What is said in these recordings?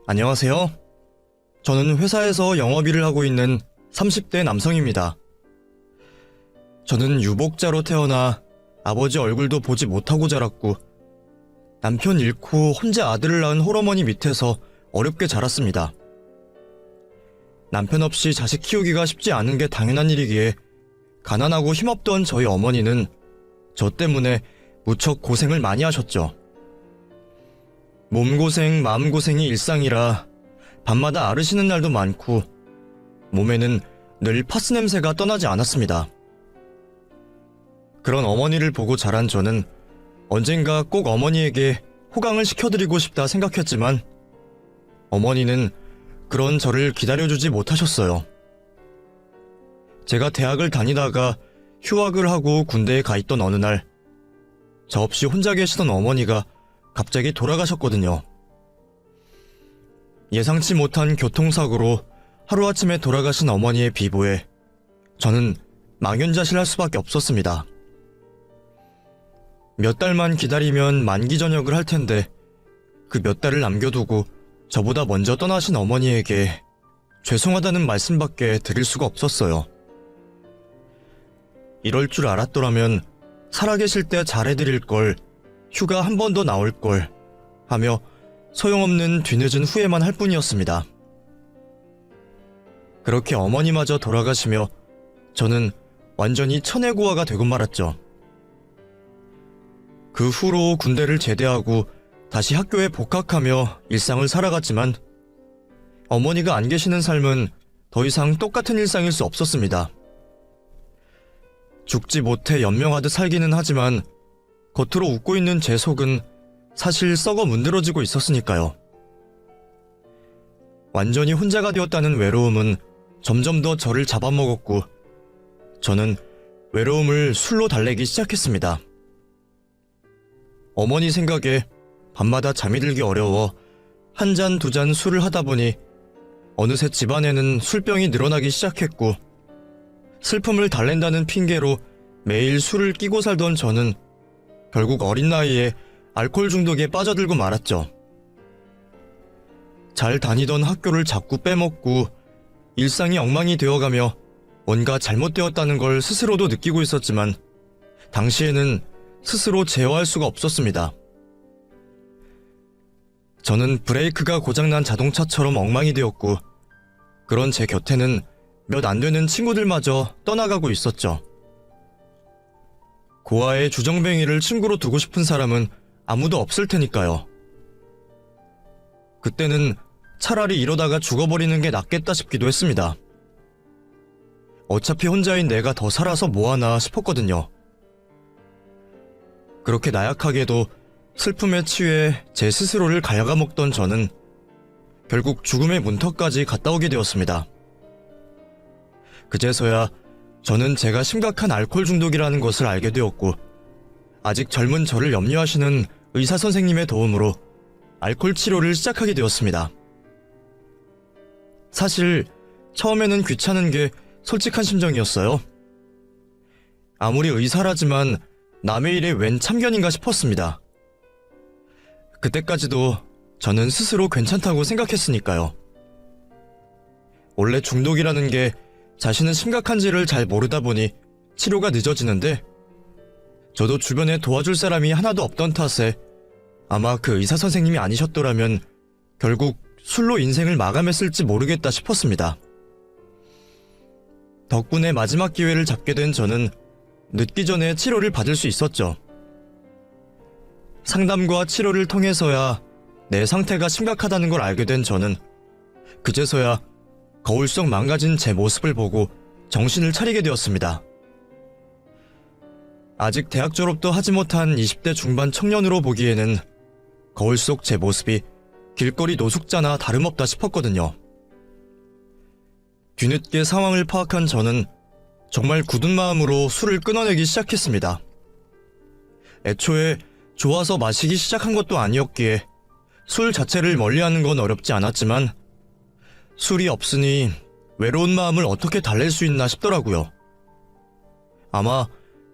안녕하세요. 저는 회사에서 영업일을 하고 있는 30대 남성입니다. 저는 유복자로 태어나 아버지 얼굴도 보지 못하고 자랐고 남편 잃고 혼자 아들을 낳은 홀어머니 밑에서 어렵게 자랐습니다. 남편 없이 자식 키우기가 쉽지 않은 게 당연한 일이기에 가난하고 힘없던 저희 어머니는 저 때문에 무척 고생을 많이 하셨죠. 몸고생, 마음고생이 일상이라 밤마다 앓으시는 날도 많고 몸에는 늘 파스 냄새가 떠나지 않았습니다. 그런 어머니를 보고 자란 저는 언젠가 꼭 어머니에게 호강을 시켜드리고 싶다 생각했지만 어머니는 그런 저를 기다려주지 못하셨어요. 제가 대학을 다니다가 휴학을 하고 군대에 가 있던 어느 날 저 없이 혼자 계시던 어머니가 갑자기 돌아가셨거든요. 예상치 못한 교통사고로 하루아침에 돌아가신 어머니의 비보에 저는 망연자실할 수밖에 없었습니다. 몇 달만 기다리면 만기 전역을 할 텐데 그 몇 달을 남겨두고 저보다 먼저 떠나신 어머니에게 죄송하다는 말씀밖에 드릴 수가 없었어요. 이럴 줄 알았더라면 살아계실 때 잘해드릴 걸, 휴가 한 번 더 나올 걸 하며 소용없는 뒤늦은 후회만 할 뿐이었습니다. 그렇게 어머니마저 돌아가시며 저는 완전히 천혜고아가 되고 말았죠. 그 후로 군대를 제대하고 다시 학교에 복학하며 일상을 살아갔지만 어머니가 안 계시는 삶은 더 이상 똑같은 일상일 수 없었습니다. 죽지 못해 연명하듯 살기는 하지만 겉으로 웃고 있는 제 속은 사실 썩어 문드러지고 있었으니까요. 완전히 혼자가 되었다는 외로움은 점점 더 저를 잡아먹었고 저는 외로움을 술로 달래기 시작했습니다. 어머니 생각에 밤마다 잠이 들기 어려워 한 잔 두 잔 술을 하다 보니 어느새 집안에는 술병이 늘어나기 시작했고 슬픔을 달랜다는 핑계로 매일 술을 끼고 살던 저는 결국 어린 나이에 알코올 중독에 빠져들고 말았죠. 잘 다니던 학교를 자꾸 빼먹고 일상이 엉망이 되어가며 뭔가 잘못되었다는 걸 스스로도 느끼고 있었지만 당시에는 스스로 제어할 수가 없었습니다. 저는 브레이크가 고장난 자동차처럼 엉망이 되었고 그런 제 곁에는 몇 안 되는 친구들마저 떠나가고 있었죠. 고아의 주정뱅이를 친구로 두고 싶은 사람은 아무도 없을 테니까요. 그때는 차라리 이러다가 죽어버리는 게 낫겠다 싶기도 했습니다. 어차피 혼자인 내가 더 살아서 뭐하나 싶었거든요. 그렇게 나약하게도 슬픔에 취해 제 스스로를 갉아먹던 저는 결국 죽음의 문턱까지 갔다 오게 되었습니다. 그제서야 저는 제가 심각한 알코올 중독이라는 것을 알게 되었고 아직 젊은 저를 염려하시는 의사 선생님의 도움으로 알코올 치료를 시작하게 되었습니다. 사실 처음에는 귀찮은 게 솔직한 심정이었어요. 아무리 의사라지만 남의 일에 웬 참견인가 싶었습니다. 그때까지도 저는 스스로 괜찮다고 생각했으니까요. 원래 중독이라는 게 자신은 심각한지를 잘 모르다 보니 치료가 늦어지는데 저도 주변에 도와줄 사람이 하나도 없던 탓에 아마 그 의사 선생님이 아니셨더라면 결국 술로 인생을 마감했을지 모르겠다 싶었습니다. 덕분에 마지막 기회를 잡게 된 저는 늦기 전에 치료를 받을 수 있었죠. 상담과 치료를 통해서야 내 상태가 심각하다는 걸 알게 된 저는 그제서야 거울 속 망가진 제 모습을 보고 정신을 차리게 되었습니다. 아직 대학 졸업도 하지 못한 20대 중반 청년으로 보기에는 거울 속 제 모습이 길거리 노숙자나 다름없다 싶었거든요. 뒤늦게 상황을 파악한 저는 정말 굳은 마음으로 술을 끊어내기 시작했습니다. 애초에 좋아서 마시기 시작한 것도 아니었기에 술 자체를 멀리하는 건 어렵지 않았지만 술이 없으니 외로운 마음을 어떻게 달랠 수 있나 싶더라고요. 아마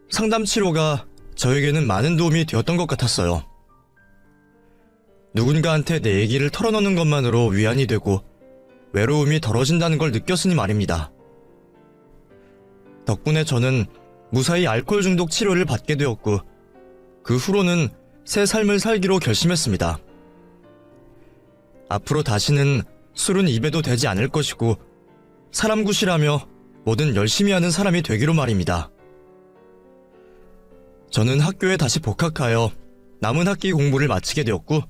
상담 치료가 저에게는 많은 도움이 되었던 것 같았어요. 누군가한테 내 얘기를 털어놓는 것만으로 위안이 되고 외로움이 덜어진다는 걸 느꼈으니 말입니다. 덕분에 저는 무사히 알코올 중독 치료를 받게 되었고 그 후로는 새 삶을 살기로 결심했습니다. 앞으로 다시는 술은 입에도 대지 않을 것이고 사람 구실하며 뭐든 열심히 하는 사람이 되기로 말입니다. 저는 학교에 다시 복학하여 남은 학기 공부를 마치게 되었고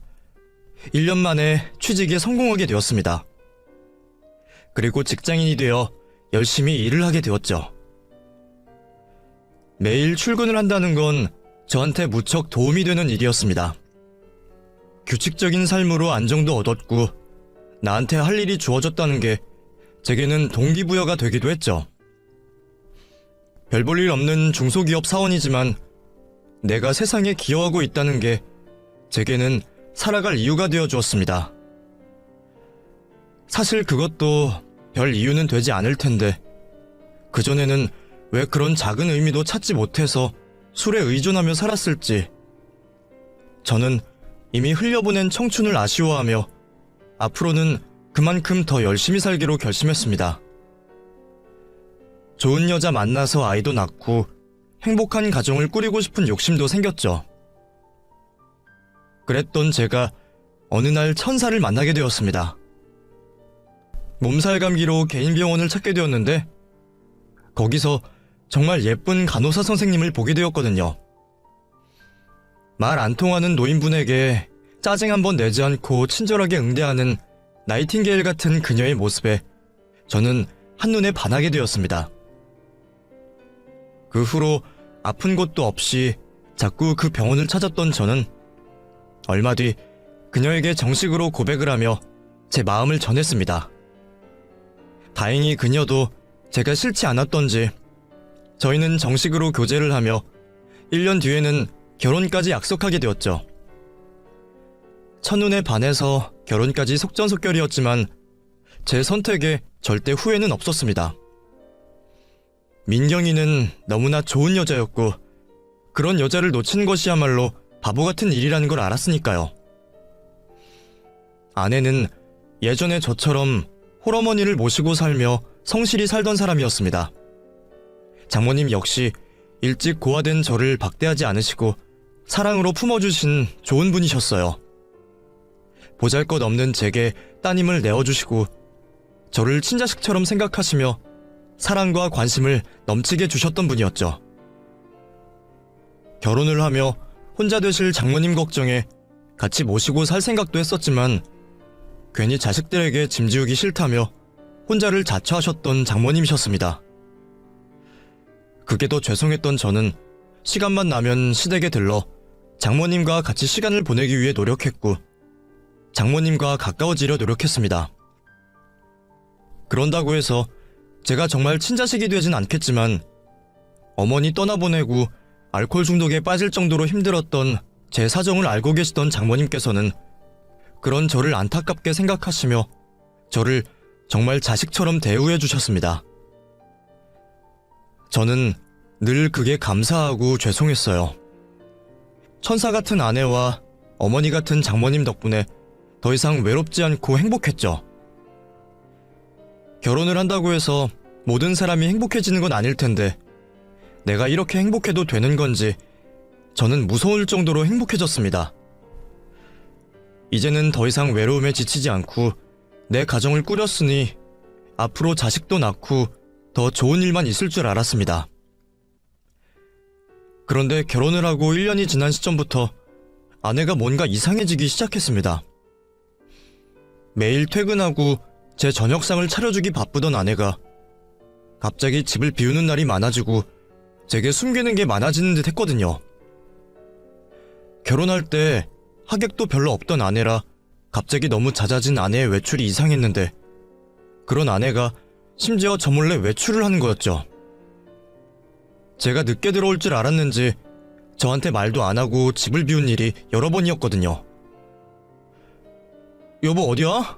1년 만에 취직에 성공하게 되었습니다. 그리고 직장인이 되어 열심히 일을 하게 되었죠. 매일 출근을 한다는 건 저한테 무척 도움이 되는 일이었습니다. 규칙적인 삶으로 안정도 얻었고 나한테 할 일이 주어졌다는 게 제게는 동기부여가 되기도 했죠. 별 볼 일 없는 중소기업 사원이지만 내가 세상에 기여하고 있다는 게 제게는 살아갈 이유가 되어 주었습니다. 사실 그것도 별 이유는 되지 않을 텐데 그전에는 왜 그런 작은 의미도 찾지 못해서 술에 의존하며 살았을지 저는 이미 흘려보낸 청춘을 아쉬워하며 앞으로는 그만큼 더 열심히 살기로 결심했습니다. 좋은 여자 만나서 아이도 낳고 행복한 가정을 꾸리고 싶은 욕심도 생겼죠. 그랬던 제가 어느 날 천사를 만나게 되었습니다. 몸살 감기로 개인 병원을 찾게 되었는데 거기서 정말 예쁜 간호사 선생님을 보게 되었거든요. 말 안 통하는 노인분에게 짜증 한번 내지 않고 친절하게 응대하는 나이팅게일 같은 그녀의 모습에 저는 한눈에 반하게 되었습니다. 그 후로 아픈 곳도 없이 자꾸 그 병원을 찾았던 저는 얼마 뒤 그녀에게 정식으로 고백을 하며 제 마음을 전했습니다. 다행히 그녀도 제가 싫지 않았던지 저희는 정식으로 교제를 하며 1년 뒤에는 결혼까지 약속하게 되었죠. 첫눈에 반해서 결혼까지 속전속결이었지만 제 선택에 절대 후회는 없었습니다. 민경이는 너무나 좋은 여자였고 그런 여자를 놓친 것이야말로 바보 같은 일이라는 걸 알았으니까요. 아내는 예전에 저처럼 홀어머니를 모시고 살며 성실히 살던 사람이었습니다. 장모님 역시 일찍 고아된 저를 박대하지 않으시고 사랑으로 품어주신 좋은 분이셨어요. 보잘것없는 제게 따님을 내어주시고 저를 친자식처럼 생각하시며 사랑과 관심을 넘치게 주셨던 분이었죠. 결혼을 하며 혼자 되실 장모님 걱정에 같이 모시고 살 생각도 했었지만 괜히 자식들에게 짐지우기 싫다며 혼자를 자처하셨던 장모님이셨습니다. 그게 더 죄송했던 저는 시간만 나면 시댁에 들러 장모님과 같이 시간을 보내기 위해 노력했고 장모님과 가까워지려 노력했습니다. 그런다고 해서 제가 정말 친자식이 되진 않겠지만 어머니 떠나보내고 알코올 중독에 빠질 정도로 힘들었던 제 사정을 알고 계시던 장모님께서는 그런 저를 안타깝게 생각하시며 저를 정말 자식처럼 대우해 주셨습니다. 저는 늘 그게 감사하고 죄송했어요. 천사 같은 아내와 어머니 같은 장모님 덕분에 더 이상 외롭지 않고 행복했죠. 결혼을 한다고 해서 모든 사람이 행복해지는 건 아닐 텐데 내가 이렇게 행복해도 되는 건지 저는 무서울 정도로 행복해졌습니다. 이제는 더 이상 외로움에 지치지 않고 내 가정을 꾸렸으니 앞으로 자식도 낳고 더 좋은 일만 있을 줄 알았습니다. 그런데 결혼을 하고 1년이 지난 시점부터 아내가 뭔가 이상해지기 시작했습니다. 매일 퇴근하고 제 저녁상을 차려주기 바쁘던 아내가 갑자기 집을 비우는 날이 많아지고 제게 숨기는 게 많아지는 듯 했거든요. 결혼할 때 하객도 별로 없던 아내라 갑자기 너무 잦아진 아내의 외출이 이상했는데 그런 아내가 심지어 저 몰래 외출을 하는 거였죠. 제가 늦게 들어올 줄 알았는지 저한테 말도 안 하고 집을 비운 일이 여러 번이었거든요. 여보 어디야?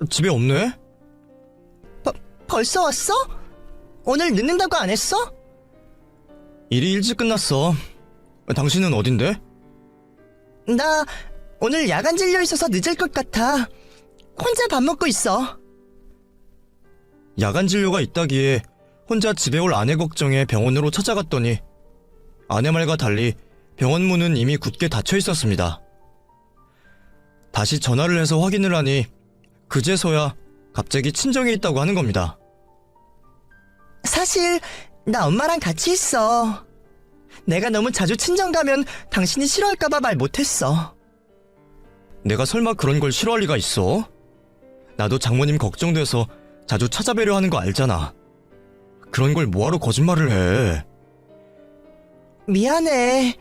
집에 없네? 벌써 왔어? 오늘 늦는다고 안 했어? 일이 일찍 끝났어. 당신은 어딘데? 나 오늘 야간 진료 있어서 늦을 것 같아. 혼자 밥 먹고 있어. 야간 진료가 있다기에 혼자 집에 올 아내 걱정에 병원으로 찾아갔더니 아내 말과 달리 병원 문은 이미 굳게 닫혀 있었습니다. 다시 전화를 해서 확인을 하니 그제서야 갑자기 친정에 있다고 하는 겁니다. 사실 나 엄마랑 같이 있어. 내가 너무 자주 친정 가면 당신이 싫어할까봐 말 못했어. 내가 설마 그런 걸 싫어할 리가 있어? 나도 장모님 걱정돼서 자주 찾아뵈려 하는 거 알잖아. 그런 걸 뭐하러 거짓말을 해. 미안해.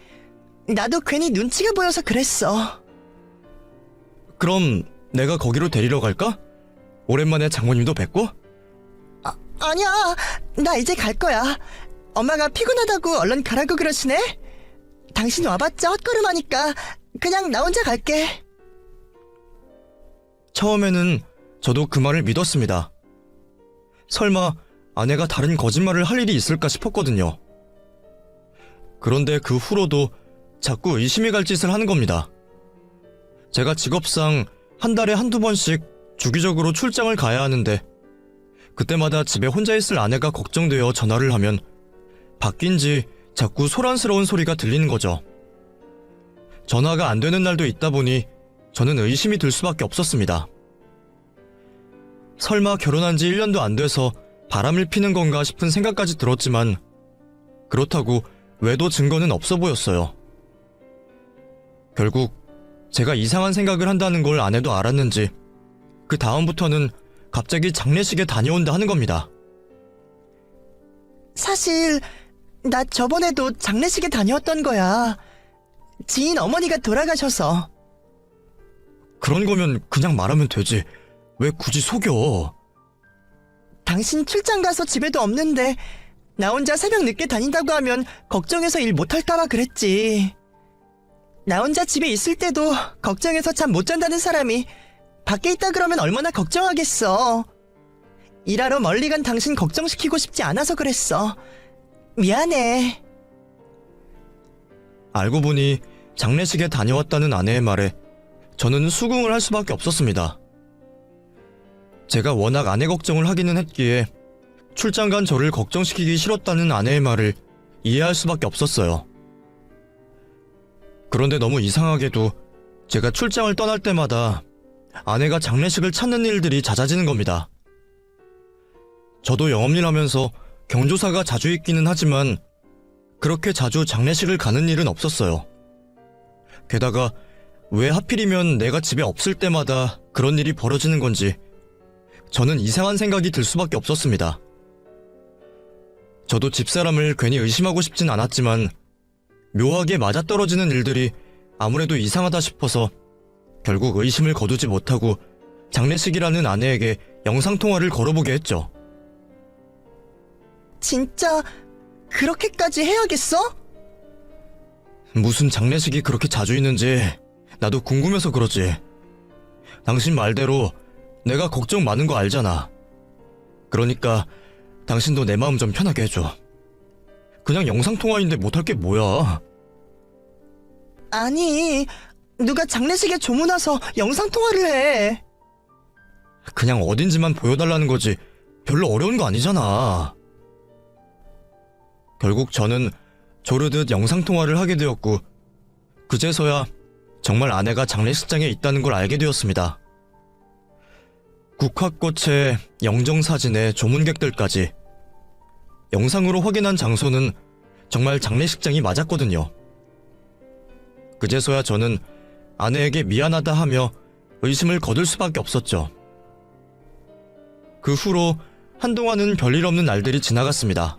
나도 괜히 눈치가 보여서 그랬어. 그럼 내가 거기로 데리러 갈까? 오랜만에 장모님도 뵙고? 아니야. 나 이제 갈 거야. 엄마가 피곤하다고 얼른 가라고 그러시네. 당신 와봤자 헛걸음하니까 그냥 나 혼자 갈게. 처음에는 저도 그 말을 믿었습니다. 설마 아내가 다른 거짓말을 할 일이 있을까 싶었거든요. 그런데 그 후로도 자꾸 의심이 갈 짓을 하는 겁니다. 제가 직업상 한 달에 한두 번씩 주기적으로 출장을 가야 하는데 그때마다 집에 혼자 있을 아내가 걱정되어 전화를 하면 바뀐 지 자꾸 소란스러운 소리가 들리는 거죠. 전화가 안 되는 날도 있다 보니 저는 의심이 들 수밖에 없었습니다. 설마 결혼한 지 1년도 안 돼서 바람을 피는 건가 싶은 생각까지 들었지만 그렇다고 외도 증거는 없어 보였어요. 결국 제가 이상한 생각을 한다는 걸 아내도 알았는지 그 다음부터는 갑자기 장례식에 다녀온다 하는 겁니다. 사실 나 저번에도 장례식에 다녀왔던 거야. 지인 어머니가 돌아가셔서. 그런 거면 그냥 말하면 되지. 왜 굳이 속여? 당신 출장 가서 집에도 없는데 나 혼자 새벽 늦게 다닌다고 하면 걱정해서 일 못할까봐 그랬지. 나 혼자 집에 있을 때도 걱정해서 잠 못 잔다는 사람이 밖에 있다 그러면 얼마나 걱정하겠어. 일하러 멀리 간 당신 걱정시키고 싶지 않아서 그랬어. 미안해. 알고 보니 장례식에 다녀왔다는 아내의 말에 저는 수긍을 할 수밖에 없었습니다. 제가 워낙 아내 걱정을 하기는 했기에 출장 간 저를 걱정시키기 싫었다는 아내의 말을 이해할 수밖에 없었어요. 그런데 너무 이상하게도 제가 출장을 떠날 때마다 아내가 장례식을 찾는 일들이 잦아지는 겁니다. 저도 영업일 하면서 경조사가 자주 있기는 하지만 그렇게 자주 장례식을 가는 일은 없었어요. 게다가 왜 하필이면 내가 집에 없을 때마다 그런 일이 벌어지는 건지 저는 이상한 생각이 들 수밖에 없었습니다. 저도 집사람을 괜히 의심하고 싶진 않았지만 묘하게 맞아떨어지는 일들이 아무래도 이상하다 싶어서 결국 의심을 거두지 못하고 장례식이라는 아내에게 영상통화를 걸어보게 했죠. 진짜 그렇게까지 해야겠어? 무슨 장례식이 그렇게 자주 있는지 나도 궁금해서 그러지. 당신 말대로 내가 걱정 많은 거 알잖아. 그러니까 당신도 내 마음 좀 편하게 해줘. 그냥 영상통화인데 못할 게 뭐야. 아니, 누가 장례식에 조문 와서 영상통화를 해. 그냥 어딘지만 보여달라는 거지 별로 어려운 거 아니잖아. 결국 저는 조르듯 영상통화를 하게 되었고 그제서야 정말 아내가 장례식장에 있다는 걸 알게 되었습니다. 국화꽃에 영정사진에 조문객들까지 영상으로 확인한 장소는 정말 장례식장이 맞았거든요. 그제서야 저는 아내에게 미안하다 하며 의심을 거둘 수밖에 없었죠. 그 후로 한동안은 별일 없는 날들이 지나갔습니다.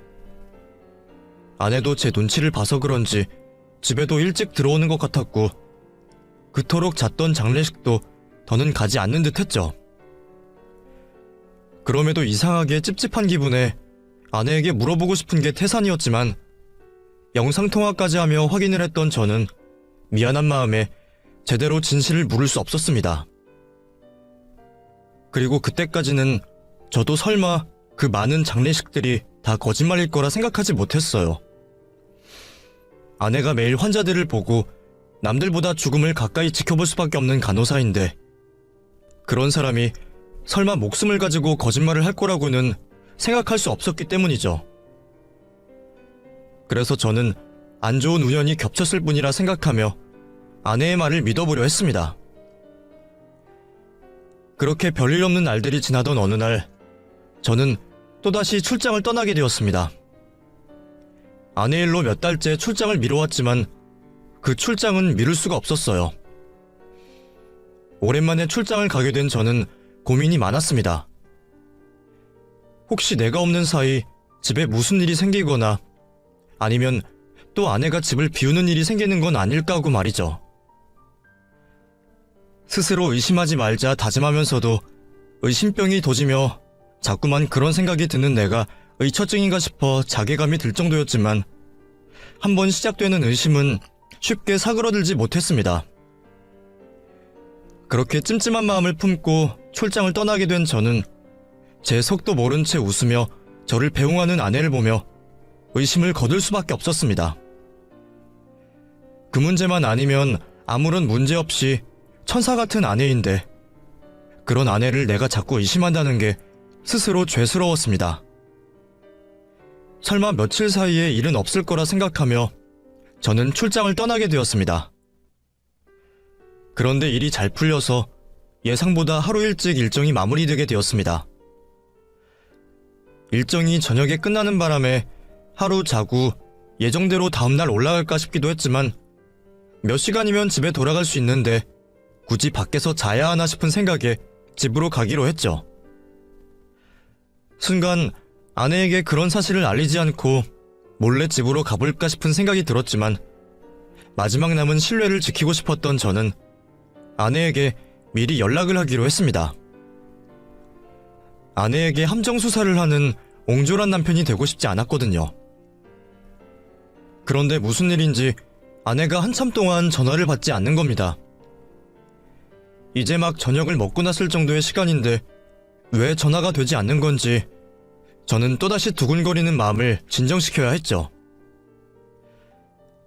아내도 제 눈치를 봐서 그런지 집에도 일찍 들어오는 것 같았고 그토록 잦던 장례식도 더는 가지 않는 듯 했죠. 그럼에도 이상하게 찝찝한 기분에 아내에게 물어보고 싶은 게 태산이었지만 영상통화까지 하며 확인을 했던 저는 미안한 마음에 제대로 진실을 물을 수 없었습니다. 그리고 그때까지는 저도 설마 그 많은 장례식들이 다 거짓말일 거라 생각하지 못했어요. 아내가 매일 환자들을 보고 남들보다 죽음을 가까이 지켜볼 수밖에 없는 간호사인데 그런 사람이 설마 목숨을 가지고 거짓말을 할 거라고는 생각할 수 없었기 때문이죠. 그래서 저는 안 좋은 우연이 겹쳤을 뿐이라 생각하며 아내의 말을 믿어보려 했습니다. 그렇게 별일 없는 날들이 지나던 어느 날 저는 또다시 출장을 떠나게 되었습니다. 아내 일로 몇 달째 출장을 미뤄왔지만 그 출장은 미룰 수가 없었어요. 오랜만에 출장을 가게 된 저는 고민이 많았습니다. 혹시 내가 없는 사이 집에 무슨 일이 생기거나 아니면 또 아내가 집을 비우는 일이 생기는 건 아닐까 하고 말이죠. 스스로 의심하지 말자 다짐하면서도 의심병이 도지며 자꾸만 그런 생각이 드는 내가 의처증인가 싶어 자괴감이 들 정도였지만 한번 시작되는 의심은 쉽게 사그러들지 못했습니다. 그렇게 찜찜한 마음을 품고 출장을 떠나게 된 저는 제 속도 모른 채 웃으며 저를 배웅하는 아내를 보며 의심을 거둘 수밖에 없었습니다. 그 문제만 아니면 아무런 문제 없이 천사 같은 아내인데 그런 아내를 내가 자꾸 의심한다는 게 스스로 죄스러웠습니다. 설마 며칠 사이에 일은 없을 거라 생각하며 저는 출장을 떠나게 되었습니다. 그런데 일이 잘 풀려서 예상보다 하루 일찍 일정이 마무리되게 되었습니다. 일정이 저녁에 끝나는 바람에 하루 자고 예정대로 다음날 올라갈까 싶기도 했지만 몇 시간이면 집에 돌아갈 수 있는데 굳이 밖에서 자야 하나 싶은 생각에 집으로 가기로 했죠. 순간 아내에게 그런 사실을 알리지 않고 몰래 집으로 가볼까 싶은 생각이 들었지만 마지막 남은 신뢰를 지키고 싶었던 저는 아내에게 미리 연락을 하기로 했습니다. 아내에게 함정 수사를 하는 옹졸한 남편이 되고 싶지 않았거든요. 그런데 무슨 일인지 아내가 한참 동안 전화를 받지 않는 겁니다. 이제 막 저녁을 먹고 났을 정도의 시간인데 왜 전화가 되지 않는 건지 저는 또다시 두근거리는 마음을 진정시켜야 했죠.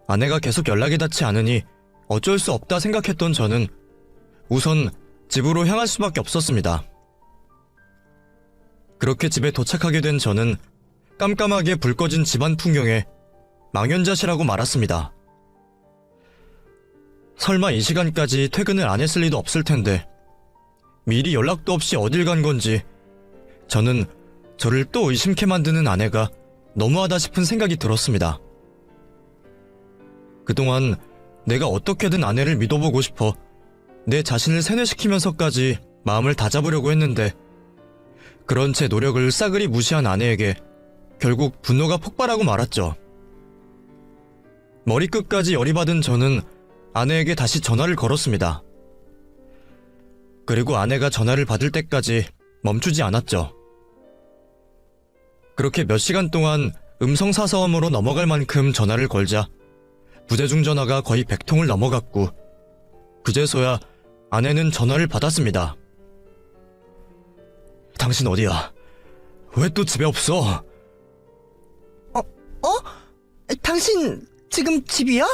아내가 계속 연락이 닿지 않으니 어쩔 수 없다 생각했던 저는 우선 집으로 향할 수밖에 없었습니다. 그렇게 집에 도착하게 된 저는 깜깜하게 불 꺼진 집안 풍경에 망연자실하고 말았습니다. 설마 이 시간까지 퇴근을 안 했을 리도 없을 텐데 미리 연락도 없이 어딜 간 건지 저는 저를 또 의심케 만드는 아내가 너무하다 싶은 생각이 들었습니다. 그동안 내가 어떻게든 아내를 믿어보고 싶어 내 자신을 세뇌시키면서까지 마음을 다잡으려고 했는데 그런 제 노력을 싸그리 무시한 아내에게 결국 분노가 폭발하고 말았죠. 머리끝까지 열이 받은 저는 아내에게 다시 전화를 걸었습니다. 그리고 아내가 전화를 받을 때까지 멈추지 않았죠. 그렇게 몇 시간 동안 음성사서음으로 넘어갈 만큼 전화를 걸자 부재중 전화가 거의 100통을 넘어갔고 그제서야 아내는 전화를 받았습니다. 당신 어디야? 왜 또 집에 없어? 당신 지금 집이야?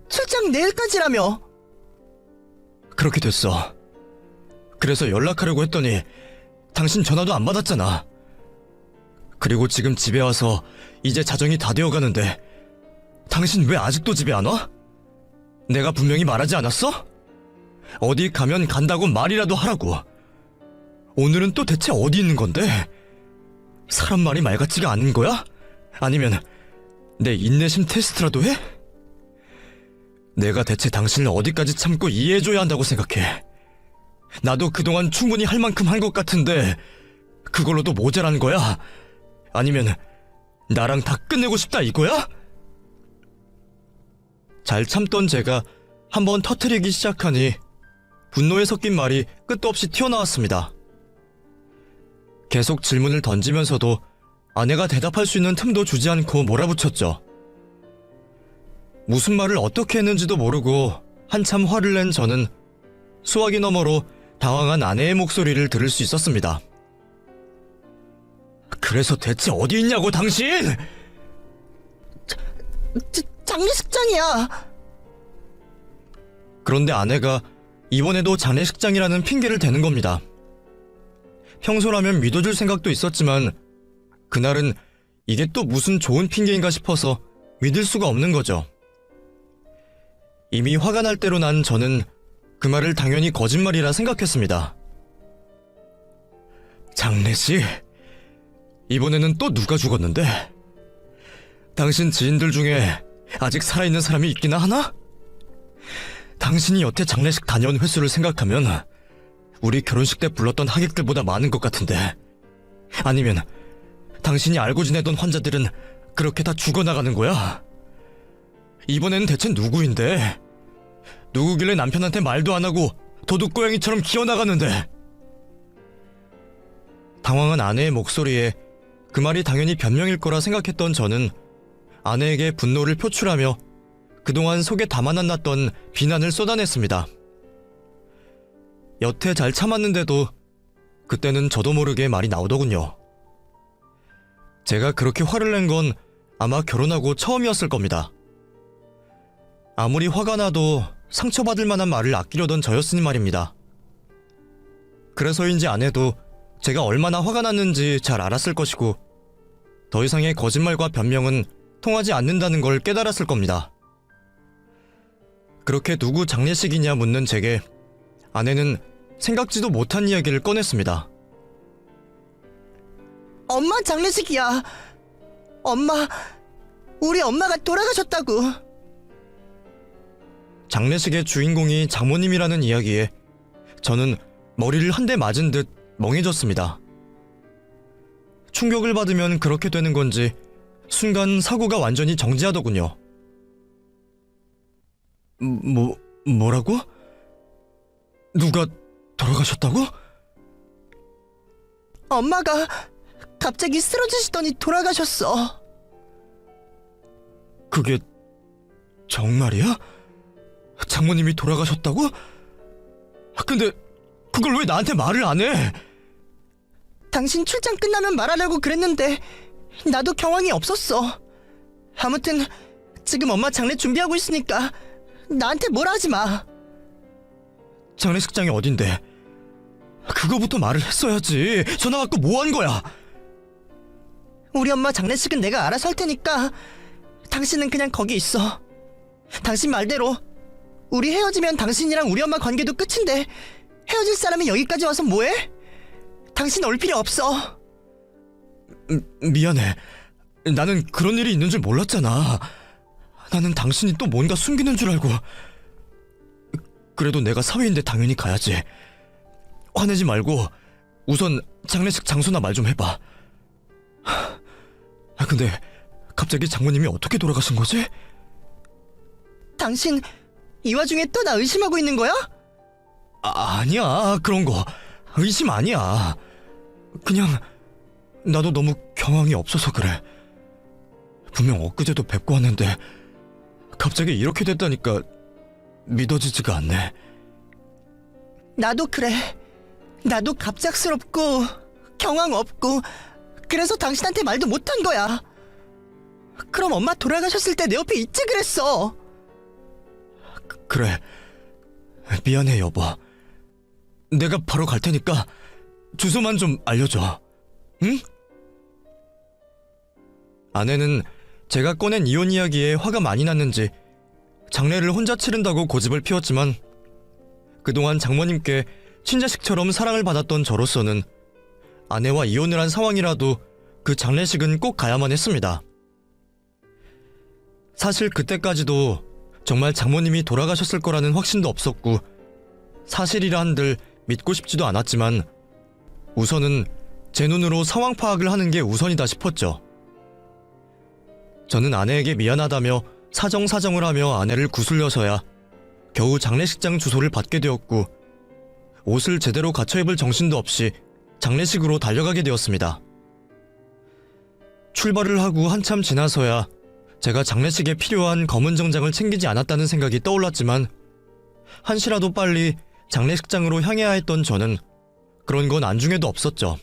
출장 내일까지라며. 그렇게 됐어. 그래서 연락하려고 했더니 당신 전화도 안 받았잖아. 그리고 지금 집에 와서 이제 자정이 다 되어가는데 당신 왜 아직도 집에 안 와? 내가 분명히 말하지 않았어? 어디 가면 간다고 말이라도 하라고. 오늘은 또 대체 어디 있는 건데? 사람 말이 말 같지가 않은 거야? 아니면 내 인내심 테스트라도 해? 내가 대체 당신을 어디까지 참고 이해해줘야 한다고 생각해? 나도 그동안 충분히 할 만큼 한 것 같은데 그걸로도 모자란 거야? 아니면 나랑 다 끝내고 싶다 이거야? 잘 참던 제가 한번 터트리기 시작하니 분노에 섞인 말이 끝도 없이 튀어나왔습니다. 계속 질문을 던지면서도 아내가 대답할 수 있는 틈도 주지 않고 몰아붙였죠. 무슨 말을 어떻게 했는지도 모르고 한참 화를 낸 저는 수화기 너머로 당황한 아내의 목소리를 들을 수 있었습니다. 그래서 대체 어디 있냐고 당신! 장례식장이야. 그런데 아내가 이번에도 장례식장이라는 핑계를 대는 겁니다. 평소라면 믿어줄 생각도 있었지만 그날은 이게 또 무슨 좋은 핑계인가 싶어서 믿을 수가 없는 거죠. 이미 화가 날 대로 난 저는 그 말을 당연히 거짓말이라 생각했습니다. 장례식? 이번에는 또 누가 죽었는데? 당신 지인들 중에 아직 살아있는 사람이 있기나 하나? 당신이 여태 장례식 다녀온 횟수를 생각하면 우리 결혼식 때 불렀던 하객들보다 많은 것 같은데, 아니면 당신이 알고 지내던 환자들은 그렇게 다 죽어나가는 거야? 이번에는 대체 누구인데? 누구길래 남편한테 말도 안 하고 도둑고양이처럼 기어나가는데? 당황한 아내의 목소리에 그 말이 당연히 변명일 거라 생각했던 저는 아내에게 분노를 표출하며 그동안 속에 담아놨던 비난을 쏟아냈습니다. 여태 잘 참았는데도 그때는 저도 모르게 말이 나오더군요. 제가 그렇게 화를 낸 건 아마 결혼하고 처음이었을 겁니다. 아무리 화가 나도 상처받을 만한 말을 아끼려던 저였으니 말입니다. 그래서인지 아내도 제가 얼마나 화가 났는지 잘 알았을 것이고 더 이상의 거짓말과 변명은 통하지 않는다는 걸 깨달았을 겁니다. 그렇게 누구 장례식이냐 묻는 제게 아내는 생각지도 못한 이야기를 꺼냈습니다. 엄마 장례식이야. 우리 엄마가 돌아가셨다고. 장례식의 주인공이 장모님이라는 이야기에 저는 머리를 한 대 맞은 듯 멍해졌습니다. 충격을 받으면 그렇게 되는 건지 순간 사고가 완전히 정지하더군요. 뭐라고? 누가 돌아가셨다고? 엄마가 갑자기 쓰러지시더니 돌아가셨어. 그게 정말이야? 장모님이 돌아가셨다고? 근데 그걸 왜 나한테 말을 안 해? 당신 출장 끝나면 말하려고 그랬는데 나도 경황이 없었어. 아무튼 지금 엄마 장례 준비하고 있으니까 나한테 뭐라 하지 마. 장례식장이 어딘데? 그거부터 말을 했어야지. 전화 받고 뭐 한 거야? 우리 엄마 장례식은 내가 알아서 할 테니까 당신은 그냥 거기 있어. 당신 말대로 우리 헤어지면 당신이랑 우리 엄마 관계도 끝인데 헤어질 사람이 여기까지 와서 뭐해? 당신 올 필요 없어. 미안해. 나는 그런 일이 있는 줄 몰랐잖아. 나는 당신이 또 뭔가 숨기는 줄 알고. 그래도 내가 사위인데 당연히 가야지. 화내지 말고 우선 장례식 장소나 말 좀 해봐. 근데 갑자기 장모님이 어떻게 돌아가신 거지? 당신 이 와중에 또 나 의심하고 있는 거야? 아니야, 그런 거 의심 아니야. 그냥 나도 너무 경황이 없어서 그래. 분명 엊그제도 뵙고 왔는데 갑자기 이렇게 됐다니까 믿어지지가 않네. 나도 그래. 나도 갑작스럽고 경황 없고 그래서 당신한테 말도 못한 거야. 그럼 엄마 돌아가셨을 때 내 옆에 있지 그랬어. 그래, 미안해 여보. 내가 바로 갈 테니까 주소만 좀 알려줘. 응? 아내는 제가 꺼낸 이혼 이야기에 화가 많이 났는지 장례를 혼자 치른다고 고집을 피웠지만 그동안 장모님께 친자식처럼 사랑을 받았던 저로서는 아내와 이혼을 한 상황이라도 그 장례식은 꼭 가야만 했습니다. 사실 그때까지도 정말 장모님이 돌아가셨을 거라는 확신도 없었고 사실이라 한들 믿고 싶지도 않았지만 우선은 제 눈으로 상황 파악을 하는 게 우선이다 싶었죠. 저는 아내에게 미안하다며 사정사정을 하며 아내를 구슬려서야 겨우 장례식장 주소를 받게 되었고 옷을 제대로 갖춰 입을 정신도 없이 장례식으로 달려가게 되었습니다. 출발을 하고 한참 지나서야 제가 장례식에 필요한 검은 정장을 챙기지 않았다는 생각이 떠올랐지만 한시라도 빨리 장례식장으로 향해야 했던 저는 그런 건 안중에도 없었죠.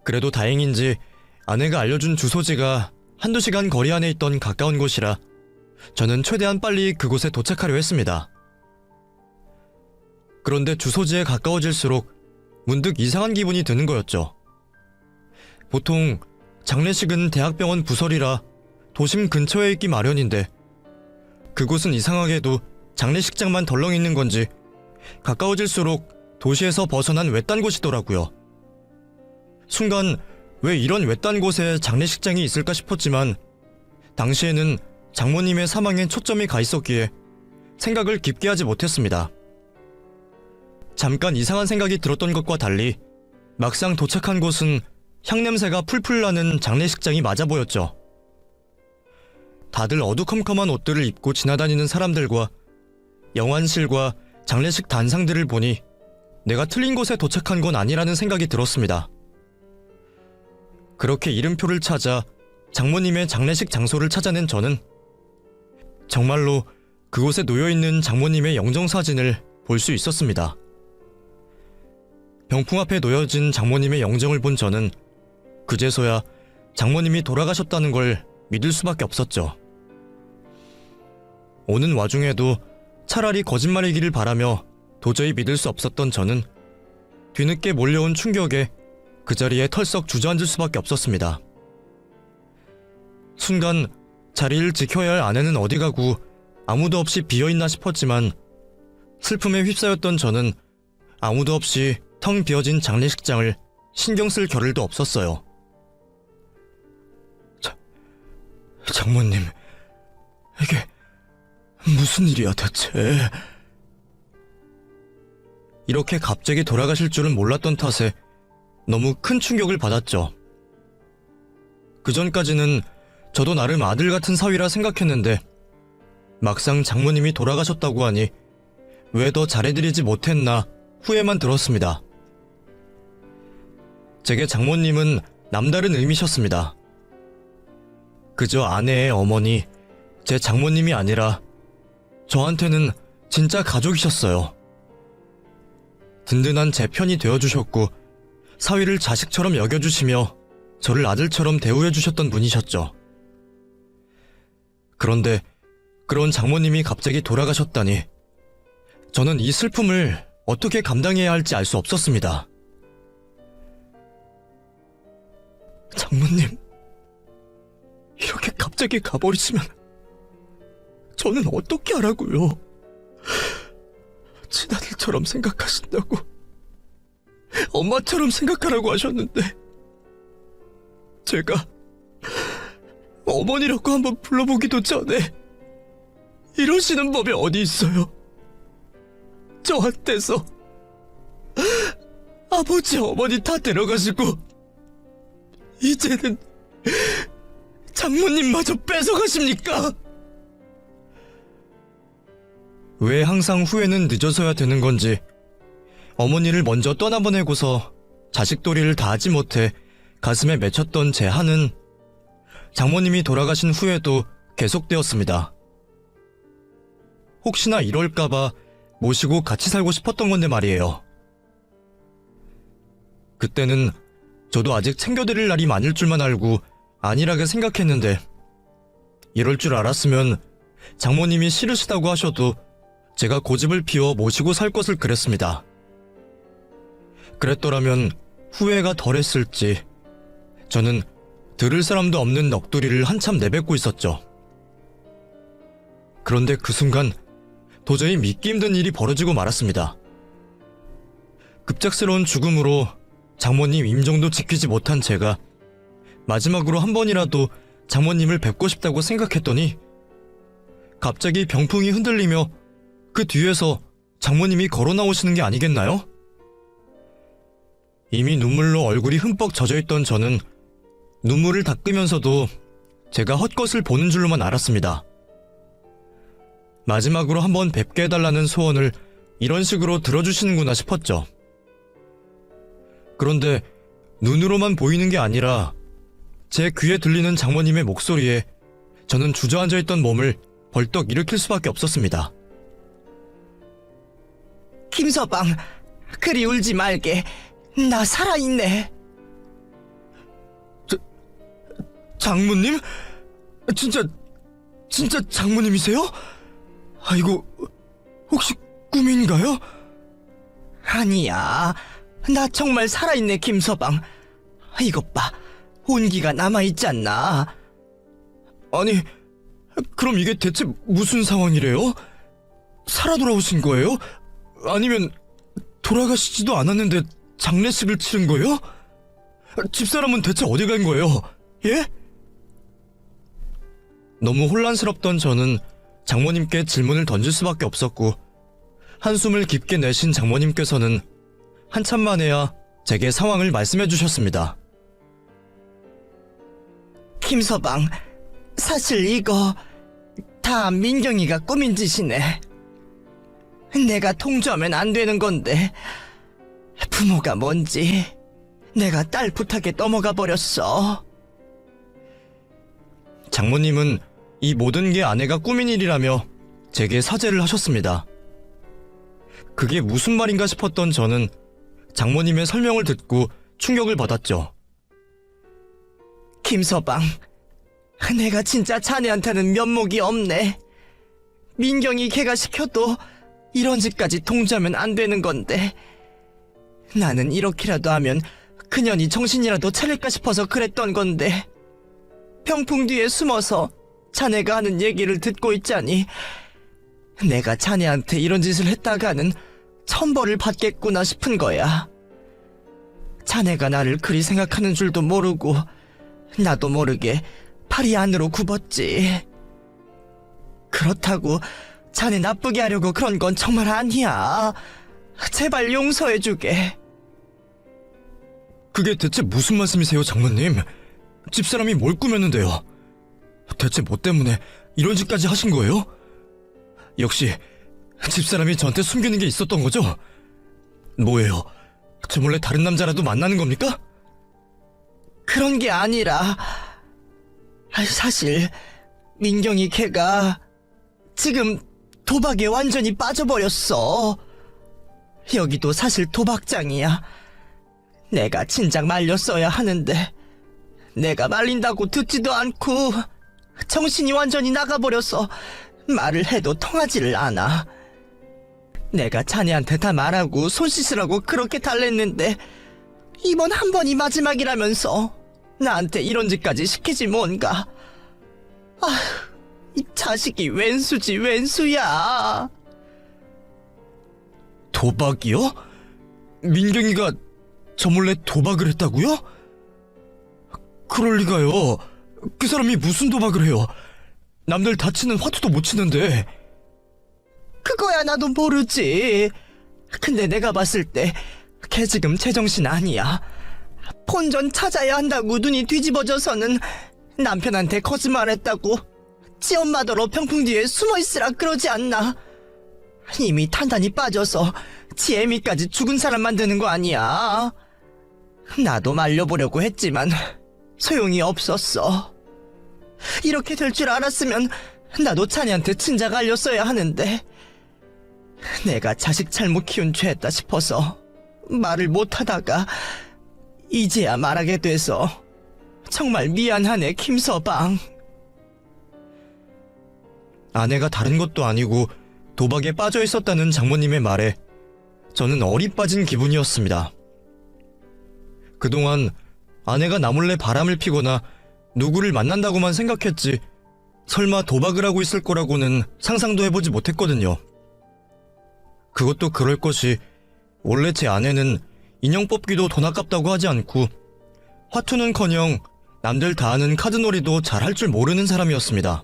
그래도 다행인지 아내가 알려준 주소지가 한두 시간 거리 안에 있던 가까운 곳이라 저는 최대한 빨리 그곳에 도착하려 했습니다. 그런데 주소지에 가까워질수록 문득 이상한 기분이 드는 거였죠. 보통 장례식은 대학병원 부설이라 도심 근처에 있기 마련인데 그곳은 이상하게도 장례식장만 덜렁 있는 건지 가까워질수록 도시에서 벗어난 외딴 곳이더라고요. 순간 왜 이런 외딴 곳에 장례식장이 있을까 싶었지만 당시에는 장모님의 사망에 초점이 가 있었기에 생각을 깊게 하지 못했습니다. 잠깐 이상한 생각이 들었던 것과 달리 막상 도착한 곳은 향냄새가 풀풀 나는 장례식장이 맞아 보였죠. 다들 어두컴컴한 옷들을 입고 지나다니는 사람들과 영안실과 장례식 단상들을 보니 내가 틀린 곳에 도착한 건 아니라는 생각이 들었습니다. 그렇게 이름표를 찾아 장모님의 장례식 장소를 찾아낸 저는 정말로 그곳에 놓여있는 장모님의 영정사진을 볼 수 있었습니다. 병풍 앞에 놓여진 장모님의 영정을 본 저는 그제서야 장모님이 돌아가셨다는 걸 믿을 수밖에 없었죠. 오는 와중에도 차라리 거짓말이기를 바라며 도저히 믿을 수 없었던 저는 뒤늦게 몰려온 충격에 그 자리에 털썩 주저앉을 수밖에 없었습니다. 순간 자리를 지켜야 할 아내는 어디 가고 아무도 없이 비어있나 싶었지만 슬픔에 휩싸였던 저는 아무도 없이 텅 비어진 장례식장을 신경 쓸 겨를도 없었어요. 장모님, 이게 무슨 일이야 대체? 이렇게 갑자기 돌아가실 줄은 몰랐던 탓에 너무 큰 충격을 받았죠. 그전까지는 저도 나름 아들 같은 사위라 생각했는데 막상 장모님이 돌아가셨다고 하니 왜 더 잘해드리지 못했나 후회만 들었습니다. 제게 장모님은 남다른 의미셨습니다. 그저 아내의 어머니, 제 장모님이 아니라 저한테는 진짜 가족이셨어요. 든든한 제 편이 되어주셨고 사위를 자식처럼 여겨주시며 저를 아들처럼 대우해주셨던 분이셨죠. 그런데 그런 장모님이 갑자기 돌아가셨다니 저는 이 슬픔을 어떻게 감당해야 할지 알 수 없었습니다. 장모님, 이렇게 갑자기 가버리시면 저는 어떻게 하라고요? 친아들처럼 생각하신다고, 엄마처럼 생각하라고 하셨는데 제가 어머니라고 한번 불러보기도 전에 이러시는 법이 어디 있어요? 저한테서 아버지 어머니 다 데려가시고 이제는 장모님마저 뺏어가십니까? 왜 항상 후회는 늦어서야 되는 건지 어머니를 먼저 떠나보내고서 자식도리를 다하지 못해 가슴에 맺혔던 제 한은 장모님이 돌아가신 후에도 계속되었습니다. 혹시나 이럴까봐 모시고 같이 살고 싶었던 건데 말이에요. 그때는 저도 아직 챙겨드릴 날이 많을 줄만 알고 안일하게 생각했는데 이럴 줄 알았으면 장모님이 싫으시다고 하셔도 제가 고집을 피워 모시고 살 것을 그랬습니다. 그랬더라면 후회가 덜했을지 저는 들을 사람도 없는 넋두리를 한참 내뱉고 있었죠. 그런데 그 순간 도저히 믿기 힘든 일이 벌어지고 말았습니다. 급작스러운 죽음으로 장모님 임종도 지키지 못한 제가 마지막으로 한 번이라도 장모님을 뵙고 싶다고 생각했더니 갑자기 병풍이 흔들리며 그 뒤에서 장모님이 걸어 나오시는 게 아니겠나요? 이미 눈물로 얼굴이 흠뻑 젖어있던 저는 눈물을 닦으면서도 제가 헛것을 보는 줄로만 알았습니다. 마지막으로 한번 뵙게 해달라는 소원을 이런 식으로 들어주시는구나 싶었죠. 그런데 눈으로만 보이는 게 아니라 제 귀에 들리는 장모님의 목소리에 저는 주저앉아있던 몸을 벌떡 일으킬 수밖에 없었습니다. 김서방, 그리 울지 말게. 나 살아있네. 장모님? 진짜 진짜 장모님이세요? 아이고, 혹시 꿈인가요? 아니야. 나 정말 살아있네, 김서방. 이것 봐. 온기가 남아있잖아. 아니, 그럼 이게 대체 무슨 상황이래요? 살아 돌아오신 거예요? 아니면 돌아가시지도 않았는데 장례식을 치른 거예요? 집사람은 대체 어디 간 거예요? 예? 너무 혼란스럽던 저는 장모님께 질문을 던질 수밖에 없었고, 한숨을 깊게 내신 장모님께서는 한참 만에야 제게 상황을 말씀해 주셨습니다. 김서방, 사실 이거 다 민경이가 꾸민 짓이네. 내가 통조하면 안 되는 건데 부모가 뭔지 내가 딸 부탁에 넘어가 버렸어. 장모님은 이 모든 게 아내가 꾸민 일이라며 제게 사죄를 하셨습니다. 그게 무슨 말인가 싶었던 저는 장모님의 설명을 듣고 충격을 받았죠. 김서방, 내가 진짜 자네한테는 면목이 없네. 민경이 걔가 시켜도 이런 짓까지 통제하면 안 되는 건데 나는 이렇게라도 하면 그년이 정신이라도 차릴까 싶어서 그랬던 건데 병풍 뒤에 숨어서 자네가 하는 얘기를 듣고 있자니 내가 자네한테 이런 짓을 했다가는 천벌을 받겠구나 싶은 거야. 자네가 나를 그리 생각하는 줄도 모르고 나도 모르게 팔이 안으로 굽었지. 그렇다고 자네 나쁘게 하려고 그런 건 정말 아니야. 제발 용서해주게. 그게 대체 무슨 말씀이세요, 장모님? 집사람이 뭘 꾸몄는데요? 대체 뭐 때문에 이런 짓까지 하신 거예요? 역시 집사람이 저한테 숨기는 게 있었던 거죠? 뭐예요? 저 몰래 다른 남자라도 만나는 겁니까? 그런 게 아니라 사실 민경이 걔가 지금 도박에 완전히 빠져버렸어. 여기도 사실 도박장이야. 내가 진작 말렸어야 하는데 내가 말린다고 듣지도 않고 정신이 완전히 나가버려서 말을 해도 통하지를 않아. 내가 자네한테 다 말하고 손 씻으라고 그렇게 달랬는데 이번 한 번이 마지막이라면서 나한테 이런 짓까지 시키지 뭔가. 아휴, 이 자식이 웬수지 웬수야. 도박이요? 민경이가 저 몰래 도박을 했다고요? 그럴 리가요. 그 사람이 무슨 도박을 해요? 남들 다치는 화투도 못 치는데. 그거야 나도 모르지. 근데 내가 봤을 때 걔 지금 제정신 아니야. 본전 찾아야 한다고 눈이 뒤집어져서는 남편한테 거짓말했다고 지 엄마더러 병풍 뒤에 숨어있으라 그러지 않나. 이미 탄단이 빠져서 지 애미까지 죽은 사람 만드는 거 아니야. 나도 말려보려고 했지만 소용이 없었어. 이렇게 될 줄 알았으면 나도 자네한테 진작 알렸어야 하는데 내가 자식 잘못 키운 죄했다 싶어서 말을 못하다가 이제야 말하게 돼서 정말 미안하네, 김서방. 아내가 다른 것도 아니고 도박에 빠져 있었다는 장모님의 말에 저는 어리 빠진 기분이었습니다. 그동안 아내가 나 몰래 바람을 피거나 누구를 만난다고만 생각했지 설마 도박을 하고 있을 거라고는 상상도 해보지 못했거든요. 그것도 그럴 것이 원래 제 아내는 인형 뽑기도 돈 아깝다고 하지 않고 화투는커녕 남들 다 아는 카드놀이도 잘 할 줄 모르는 사람이었습니다.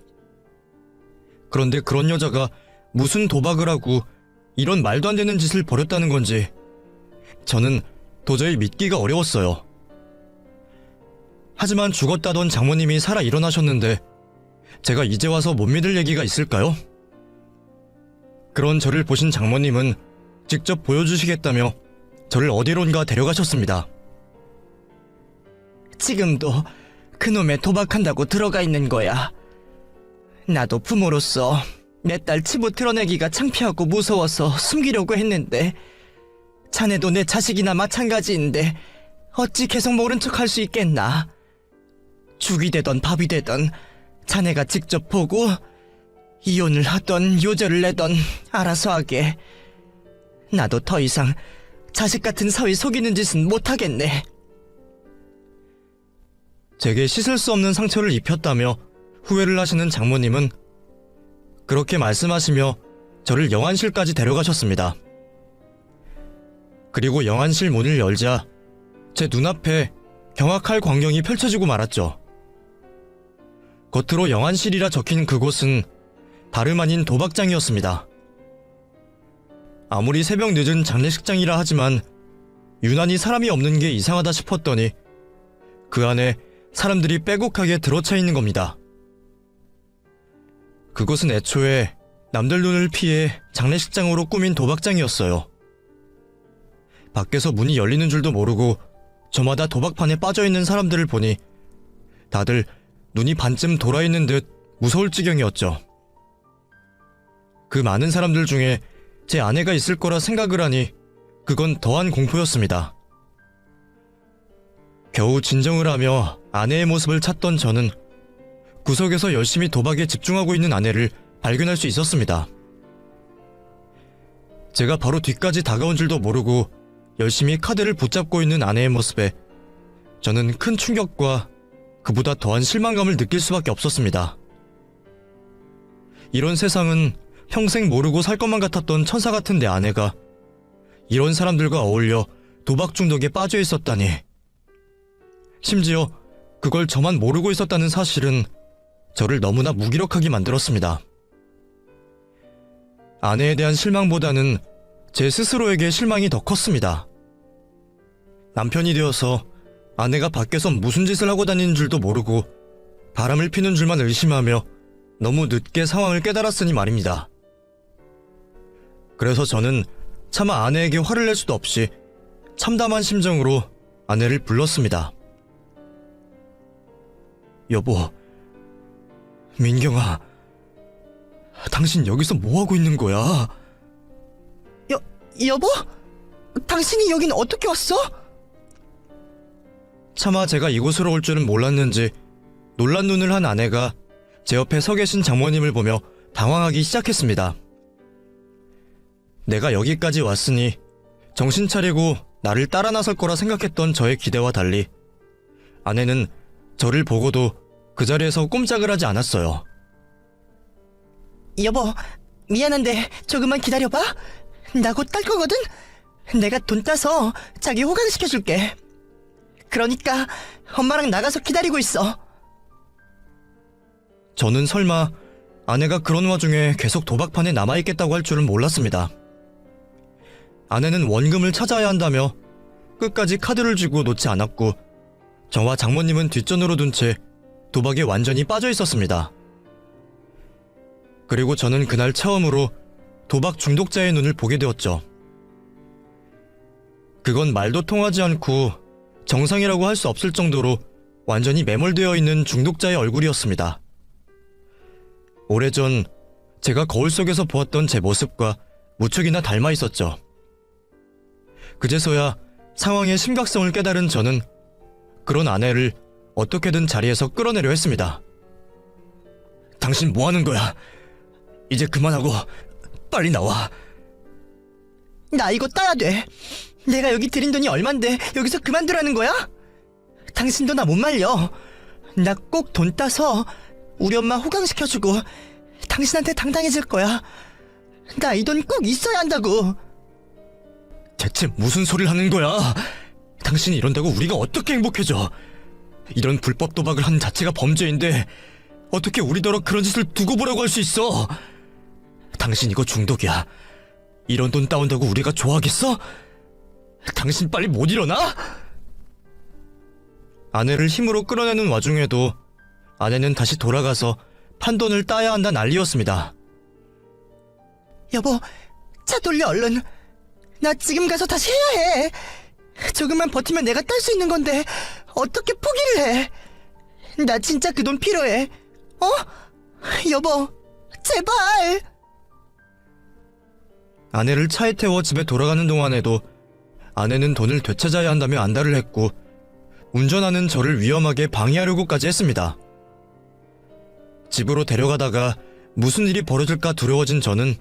그런데 그런 여자가 무슨 도박을 하고 이런 말도 안 되는 짓을 벌였다는 건지 저는 도저히 믿기가 어려웠어요. 하지만 죽었다던 장모님이 살아 일어나셨는데 제가 이제 와서 못 믿을 얘기가 있을까요? 그런 저를 보신 장모님은 직접 보여주시겠다며 저를 어디론가 데려가셨습니다. 지금도 그놈의 도박한다고 들어가 있는 거야. 나도 부모로서 내 딸 치부 드러내기가 창피하고 무서워서 숨기려고 했는데 자네도 내 자식이나 마찬가지인데 어찌 계속 모른 척 할 수 있겠나. 죽이 되던 밥이 되던 자네가 직접 보고 이혼을 하던 요절을 내던 알아서 하게. 나도 더 이상 자식 같은 사위 속이는 짓은 못하겠네. 제게 씻을 수 없는 상처를 입혔다며 후회를 하시는 장모님은 그렇게 말씀하시며 저를 영안실까지 데려가셨습니다. 그리고 영안실 문을 열자 제 눈앞에 경악할 광경이 펼쳐지고 말았죠. 겉으로 영안실이라 적힌 그곳은 다름 아닌 도박장이었습니다. 아무리 새벽 늦은 장례식장이라 하지만 유난히 사람이 없는 게 이상하다 싶었더니 그 안에 사람들이 빼곡하게 들어차 있는 겁니다. 그곳은 애초에 남들 눈을 피해 장례식장으로 꾸민 도박장이었어요. 밖에서 문이 열리는 줄도 모르고 저마다 도박판에 빠져있는 사람들을 보니 다들 눈이 반쯤 돌아있는 듯 무서울 지경이었죠. 그 많은 사람들 중에 제 아내가 있을 거라 생각을 하니 그건 더한 공포였습니다. 겨우 진정을 하며 아내의 모습을 찾던 저는 구석에서 열심히 도박에 집중하고 있는 아내를 발견할 수 있었습니다. 제가 바로 뒤까지 다가온 줄도 모르고 열심히 카드를 붙잡고 있는 아내의 모습에 저는 큰 충격과 그보다 더한 실망감을 느낄 수밖에 없었습니다. 이런 세상은 평생 모르고 살 것만 같았던 천사 같은 내 아내가 이런 사람들과 어울려 도박 중독에 빠져 있었다니. 심지어 그걸 저만 모르고 있었다는 사실은 저를 너무나 무기력하게 만들었습니다. 아내에 대한 실망보다는 제 스스로에게 실망이 더 컸습니다. 남편이 되어서 아내가 밖에서 무슨 짓을 하고 다니는 줄도 모르고 바람을 피는 줄만 의심하며 너무 늦게 상황을 깨달았으니 말입니다. 그래서 저는 차마 아내에게 화를 낼 수도 없이 참담한 심정으로 아내를 불렀습니다. 여보, 민경아, 당신 여기서 뭐하고 있는 거야? 여보? 당신이 여긴 어떻게 왔어? 차마 제가 이곳으로 올 줄은 몰랐는지 놀란 눈을 한 아내가 제 옆에 서 계신 장모님을 보며 당황하기 시작했습니다. 내가 여기까지 왔으니 정신 차리고 나를 따라 나설 거라 생각했던 저의 기대와 달리 아내는 저를 보고도 그 자리에서 꼼짝을 하지 않았어요. 여보, 미안한데 조금만 기다려봐. 나 곧 딸 거거든? 내가 돈 따서 자기 호강시켜줄게. 그러니까 엄마랑 나가서 기다리고 있어. 저는 설마 아내가 그런 와중에 계속 도박판에 남아있겠다고 할 줄은 몰랐습니다. 아내는 원금을 찾아야 한다며 끝까지 카드를 쥐고 놓지 않았고 저와 장모님은 뒷전으로 둔 채 도박에 완전히 빠져 있었습니다. 그리고 저는 그날 처음으로 도박 중독자의 눈을 보게 되었죠. 그건 말도 통하지 않고 정상이라고 할 수 없을 정도로 완전히 매몰되어 있는 중독자의 얼굴이었습니다. 오래전 제가 거울 속에서 보았던 제 모습과 무척이나 닮아 있었죠. 그제서야 상황의 심각성을 깨달은 저는 그런 아내를 어떻게든 자리에서 끌어내려 했습니다. 당신 뭐 하는 거야? 이제 그만하고 빨리 나와. 나 이거 따야 돼. 내가 여기 들인 돈이 얼만데 여기서 그만두라는 거야? 당신도 나 못 말려. 나 꼭 돈 따서 우리 엄마 호강시켜주고 당신한테 당당해질 거야. 나 이 돈 꼭 있어야 한다고. 대체 무슨 소리를 하는 거야? 당신이 이런다고 우리가 어떻게 행복해져? 이런 불법 도박을 하는 자체가 범죄인데 어떻게 우리더러 그런 짓을 두고 보라고 할 수 있어? 당신 이거 중독이야. 이런 돈 따온다고 우리가 좋아하겠어? 당신 빨리 못 일어나? 아내를 힘으로 끌어내는 와중에도 아내는 다시 돌아가서 판돈을 따야 한다 난리였습니다. 여보, 차 돌려 얼른. 나 지금 가서 다시 해야 해. 조금만 버티면 내가 딸 수 있는 건데 어떻게 포기를 해. 나 진짜 그 돈 필요해. 어? 여보, 제발. 아내를 차에 태워 집에 돌아가는 동안에도 아내는 돈을 되찾아야 한다며 안달을 했고 운전하는 저를 위험하게 방해하려고까지 했습니다. 집으로 데려가다가 무슨 일이 벌어질까 두려워진 저는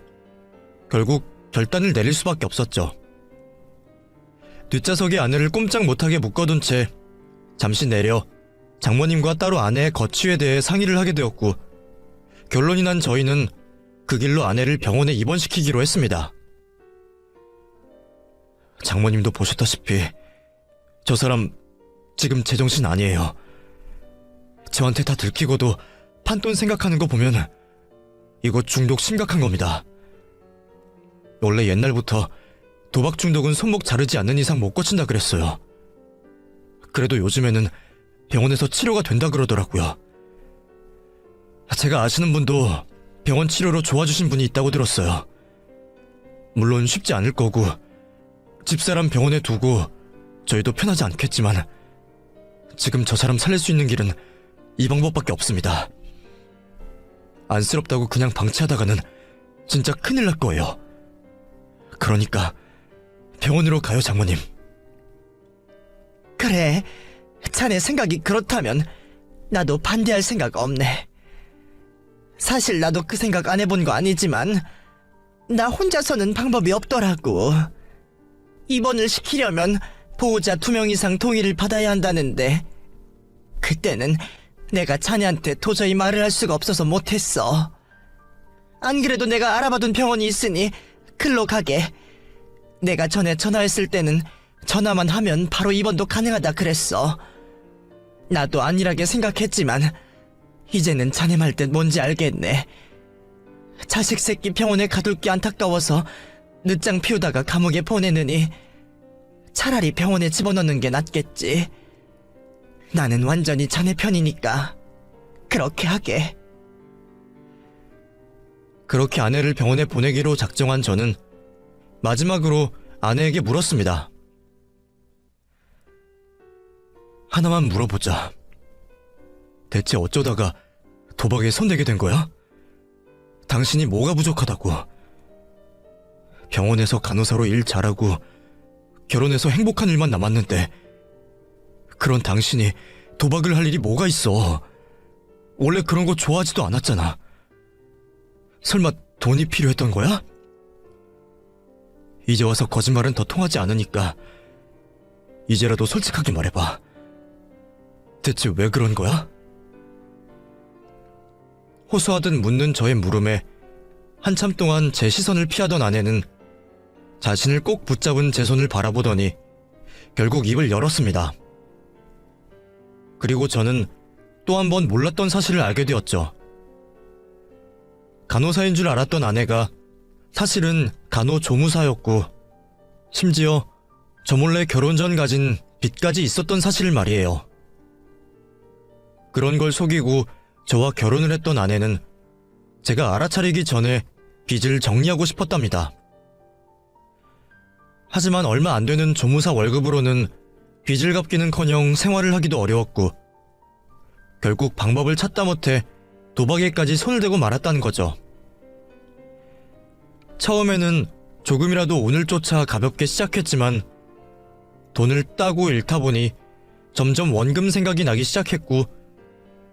결국 결단을 내릴 수밖에 없었죠. 뒷좌석에 아내를 꼼짝 못하게 묶어둔 채 잠시 내려 장모님과 따로 아내의 거취에 대해 상의를 하게 되었고, 결론이 난 저희는 그 길로 아내를 병원에 입원시키기로 했습니다. 장모님도 보셨다시피 저 사람 지금 제정신 아니에요. 저한테 다 들키고도 판돈 생각하는 거 보면 이거 중독 심각한 겁니다. 원래 옛날부터 도박 중독은 손목 자르지 않는 이상 못 고친다 그랬어요. 그래도 요즘에는 병원에서 치료가 된다 그러더라고요. 제가 아시는 분도 병원 치료로 좋아지신 분이 있다고 들었어요. 물론 쉽지 않을 거고 집사람 병원에 두고 저희도 편하지 않겠지만 지금 저 사람 살릴 수 있는 길은 이 방법밖에 없습니다. 안쓰럽다고 그냥 방치하다가는 진짜 큰일 날 거예요. 그러니까 병원으로 가요, 장모님. 그래, 자네 생각이 그렇다면 나도 반대할 생각 없네. 사실 나도 그 생각 안 해본 거 아니지만 나 혼자서는 방법이 없더라고. 입원을 시키려면 보호자 2명 이상 동의를 받아야 한다는데 그때는 내가 자네한테 도저히 말을 할 수가 없어서 못했어. 안 그래도 내가 알아봐둔 병원이 있으니 글로 가게. 내가 전에 전화했을 때는 전화만 하면 바로 입원도 가능하다 그랬어. 나도 안일하게 생각했지만 이제는 자네 말 뜻 뭔지 알겠네. 자식 새끼 병원에 가둘 게 안타까워서 늦장 피우다가 감옥에 보내느니 차라리 병원에 집어넣는 게 낫겠지. 나는 완전히 자네 편이니까 그렇게 하게. 그렇게 아내를 병원에 보내기로 작정한 저는 마지막으로 아내에게 물었습니다. 하나만 물어보자. 대체 어쩌다가 도박에 손대게 된 거야? 당신이 뭐가 부족하다고? 병원에서 간호사로 일 잘하고 결혼해서 행복한 일만 남았는데 그런 당신이 도박을 할 일이 뭐가 있어? 원래 그런 거 좋아하지도 않았잖아. 설마 돈이 필요했던 거야? 이제 와서 거짓말은 더 통하지 않으니까 이제라도 솔직하게 말해봐. 대체 왜 그런 거야? 호소하듯 묻는 저의 물음에 한참 동안 제 시선을 피하던 아내는 자신을 꼭 붙잡은 제 손을 바라보더니 결국 입을 열었습니다. 그리고 저는 또 한 번 몰랐던 사실을 알게 되었죠. 간호사인 줄 알았던 아내가 사실은 간호조무사였고 심지어 저 몰래 결혼 전 가진 빚까지 있었던 사실을 말이에요. 그런 걸 속이고 저와 결혼을 했던 아내는 제가 알아차리기 전에 빚을 정리하고 싶었답니다. 하지만 얼마 안 되는 조무사 월급으로는 빚을 갚기는커녕 생활을 하기도 어려웠고 결국 방법을 찾다 못해 도박에까지 손을 대고 말았다는 거죠. 처음에는 조금이라도 운을 쫓아 가볍게 시작했지만 돈을 따고 잃다 보니 점점 원금 생각이 나기 시작했고